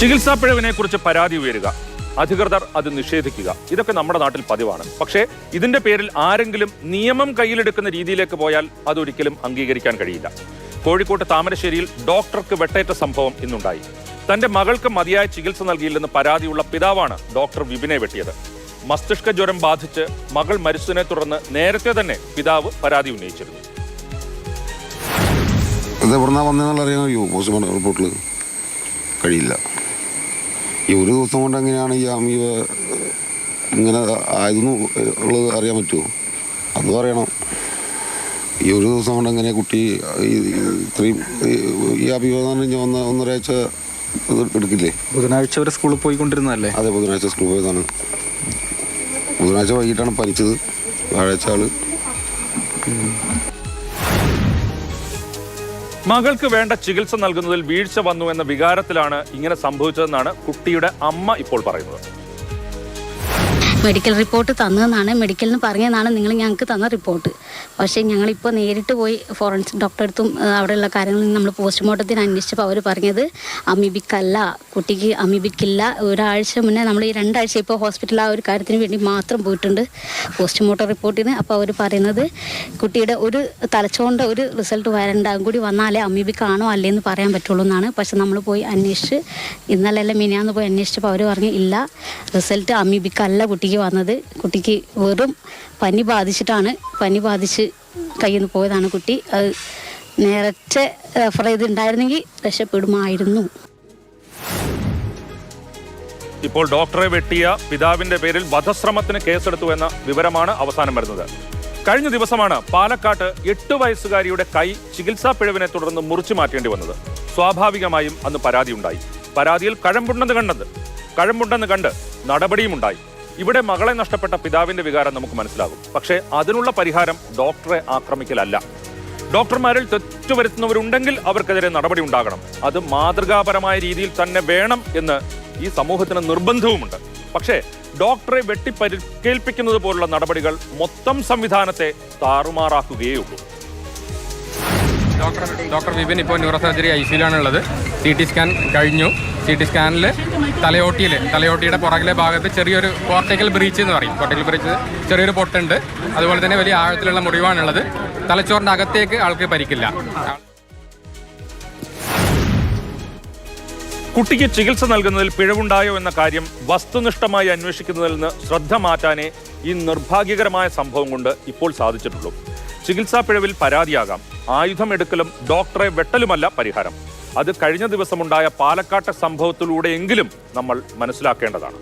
ചികിത്സാ പിഴവിനെക്കുറിച്ച് പരാതി ഉയരുക, അധികൃതർ അത് നിഷേധിക്കുക, ഇതൊക്കെ നമ്മുടെ നാട്ടിൽ പതിവാണ്. പക്ഷേ ഇതിന്റെ പേരിൽ ആരെങ്കിലും നിയമം കയ്യിലെടുക്കുന്ന രീതിയിലേക്ക് പോയാൽ അതൊരിക്കലും അംഗീകരിക്കാൻ കഴിയില്ല. കോഴിക്കോട്ട് താമരശ്ശേരിയിൽ ഡോക്ടർക്ക് വെട്ടേറ്റ സംഭവം ഇന്നുണ്ടായി. തന്റെ മകൾക്ക് മതിയായ ചികിത്സ നൽകിയില്ലെന്ന് പരാതിയുള്ള പിതാവാണ് ഡോക്ടർ വിപിനെ വെട്ടിയത്. മസ്തിഷ്ക ജ്വരം ബാധിച്ച് മകൾ മരിച്ചതിനെ തുടർന്ന് നേരത്തെ തന്നെ പിതാവ് പരാതി ഉന്നയിച്ചിരുന്നു. റിപ്പോർട്ടിൽ കഴിയില്ല. ഈ ഒരു ദിവസം കൊണ്ട് എങ്ങനെയാണ് ഈ അമീബ ഇങ്ങനെ ആയിരുന്നു ഉള്ളത് അറിയാൻ പറ്റുമോ? അതും അറിയണം. ഈ ഒരു ദിവസം കൊണ്ട് എങ്ങനെ കുട്ടി ഇത്രയും ഈ അമീബ ഒന്നരാഴ്ച എടുക്കില്ലേ? ബുധനാഴ്ച വരെ സ്കൂളിൽ പോയിക്കൊണ്ടിരുന്നതല്ലേ? അതെ, ബുധനാഴ്ച സ്കൂളിൽ പോയതാണ്. ബുധനാഴ്ച വൈകിട്ടാണ് പനിച്ചത്. വ്യാഴാഴ്ച ആള് മകൾക്ക് വേണ്ട ചികിത്സ നൽകുന്നതിൽ വീഴ്ച വന്നു എന്ന വികാരത്തിലാണ് ഇങ്ങനെ സംഭവിച്ചതെന്നാണ് കുട്ടിയുടെ അമ്മ ഇപ്പോൾ പറയുന്നത്. മെഡിക്കൽ റിപ്പോർട്ട് തന്നതെന്നാണ്, മെഡിക്കലിന് പറഞ്ഞതെന്നാണ് നിങ്ങൾ ഞങ്ങൾക്ക് തന്ന റിപ്പോർട്ട്. പക്ഷേ ഞങ്ങളിപ്പോൾ നേരിട്ട് പോയി ഫോറൻസിക് ഡോക്ടറെ അടുത്തും അവിടെയുള്ള കാര്യങ്ങളിൽ നമ്മൾ പോസ്റ്റ്മോർട്ടത്തിന് അന്വേഷിച്ചപ്പോൾ അവർ പറഞ്ഞത് അമീബിക്കല്ല, കുട്ടിക്ക് അമീബിക്കില്ല. ഒരാഴ്ച മുന്നേ നമ്മൾ ഈ 2 ആഴ്ച ഇപ്പോൾ ഹോസ്പിറ്റലിൽ ആ ഒരു കാര്യത്തിന് വേണ്ടി മാത്രം പോയിട്ടുണ്ട് പോസ്റ്റ്മോർട്ടം റിപ്പോർട്ടിന്. അപ്പോൾ അവർ പറയുന്നത് കുട്ടിയുടെ ഒരു തലച്ചോറിൻ്റെ ഒരു റിസൾട്ട് വരണ്ടാകും കൂടി വന്നാലേ അമീബിക്കാണോ അല്ലേന്ന് പറയാൻ പറ്റുള്ളൂ എന്നാണ്. പക്ഷെ നമ്മൾ പോയി അന്വേഷിച്ച് ഇന്നലെ മിനിയാന്ന് പോയി അന്വേഷിച്ചപ്പോൾ അവർ പറഞ്ഞു ഇല്ല, റിസൾട്ട് അമീബിക്കല്ല കുട്ടിക്ക് വന്നത്. കുട്ടിക്ക് വെറും പനി ബാധിച്ചിട്ടാണ്, പനി ബാധിച്ച് കയ്യിൽ നിന്ന് പോയതാണ് കുട്ടി. അത് നേരത്തെ റെഫർ ചെയ്തിട്ടുണ്ടായിരുന്നെങ്കിൽ രക്ഷപ്പെടുമായിരുന്നു. ഇപ്പോൾ ഡോക്ടറെ വെട്ടിയ പിതാവിന്റെ പേരിൽ വധശ്രമത്തിന് കേസെടുത്തു എന്ന വിവരമാണ് അവസാനം വരുന്നത്. കഴിഞ്ഞ ദിവസമാണ് പാലക്കാട്ട് 8 വയസ്സുകാരിയുടെ കൈ ചികിത്സാ പിഴവിനെ തുടർന്ന് മുറിച്ചു മാറ്റേണ്ടി വന്നത്. സ്വാഭാവികമായും അന്ന് പരാതിയുണ്ടായി. പരാതിയിൽ കഴമ്പുണ്ടെന്ന് കണ്ട് നടപടിയുമുണ്ടായി. ഇവിടെ മകളെ നഷ്ടപ്പെട്ട പിതാവിന്റെ വികാരം നമുക്ക് മനസ്സിലാകും. പക്ഷേ അതിനുള്ള പരിഹാരം ഡോക്ടറെ ആക്രമിക്കലല്ല. ഡോക്ടർമാരിൽ തെറ്റുവരുത്തുന്നവരുണ്ടെങ്കിൽ അവർക്കെതിരെ നടപടി ഉണ്ടാകണം. അത് മാതൃകാപരമായ രീതിയിൽ തന്നെ വേണം എന്ന് ഈ സമൂഹത്തിന് നിർബന്ധവുമുണ്ട്. പക്ഷേ ഡോക്ടറെ വെട്ടിപ്പരിക്കേൽപ്പിക്കുന്നത് പോലുള്ള നടപടികൾ മൊത്തം സംവിധാനത്തെ താറുമാറാക്കുകയുള്ളൂ. ഡോക്ടർ വിപിൻ ഇപ്പോൾ ന്യൂറോ സർജറി ICUലാണുള്ളത്. CT സ്കാൻ കഴിഞ്ഞു. CT സ്കാനിൽ തലയോട്ടിയുടെ പുറകിലെ ഭാഗത്ത് ചെറിയൊരു കോർട്ടിക്കൽ ബ്രീച്ച് എന്ന് പറയും. കോർട്ടിക്കൽ ബ്രീച്ച് ചെറിയൊരു പൊട്ടുണ്ട്. അതുപോലെ തന്നെ വലിയ ആഴത്തിലുള്ള മുറിവാണുള്ളത്. തലച്ചോറിൻ്റെ അകത്തേക്ക് ആൾക്ക് പരിക്കില്ല. കുട്ടിക്ക് ചികിത്സ നൽകുന്നതിൽ പിഴവുണ്ടായോ എന്ന കാര്യം വസ്തുനിഷ്ഠമായി അന്വേഷിക്കുന്നതിൽ നിന്ന് ശ്രദ്ധ മാറ്റാനേ ഈ നിർഭാഗ്യകരമായ സംഭവം കൊണ്ട് ഇപ്പോൾ സാധിച്ചിട്ടുള്ളൂ. ചികിത്സാ പിഴവിൽ പരാതിയാകാം, ആയുധമെടുക്കലും ഡോക്ടറെ വെട്ടലുമല്ല പരിഹാരം. അത് കഴിഞ്ഞ ദിവസമുണ്ടായ പാലക്കാട്ടെ സംഭവത്തിലൂടെയെങ്കിലും നമ്മൾ മനസ്സിലാക്കേണ്ടതാണ്.